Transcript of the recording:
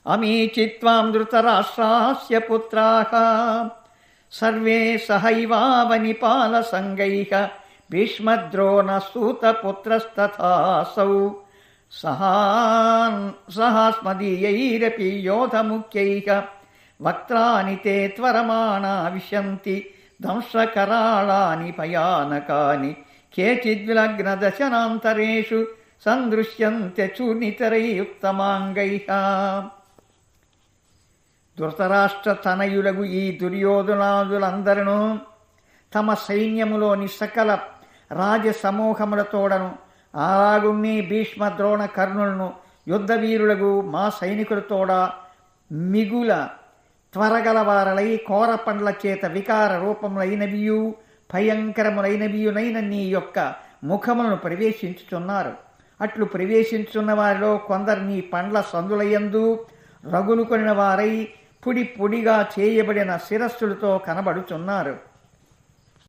అమీచిత్వాం ధృతరాష్ట్రాస్య పుత్రాః survey సహైవావనిపాల సంగైః భీష్మద్రోణసూతపుత్రస్తథాసౌ సహాస్మదీయైరపి యోధముఖ్యైః వక్త్రాని తే త్వరమాణా విశంతి దంశకరాళాని భయానకాని కేచిద్విలగ్నదశనాంతరేషు సందృశ్యంత్య చూర్ణితరైయుత్తమాంగైః. ధృతరాష్ట్ర తనయులగు ఈ దుర్యోధనాదులందరూ తమ సైన్యములోని సకల రాజసమూహములతోడను అలాగుణ్ణి భీష్మ ద్రోణ కర్ణులను యుద్ధవీరులకు మా సైనికులతోడ మిగుల త్వరగలవారలై కోర పండ్ల చేత వికార రూపములైనవియు భయంకరములైనవియునైన నీ యొక్క ముఖములను ప్రవేశించుచున్నారు. అట్లు ప్రవేశించున్న వారిలో కొందరు నీ పండ్ల సందులయందు రగులుకొనిన వారై పొడి పొడిగా చేయబడిన శిరస్సులతో కనబడుచున్నారు.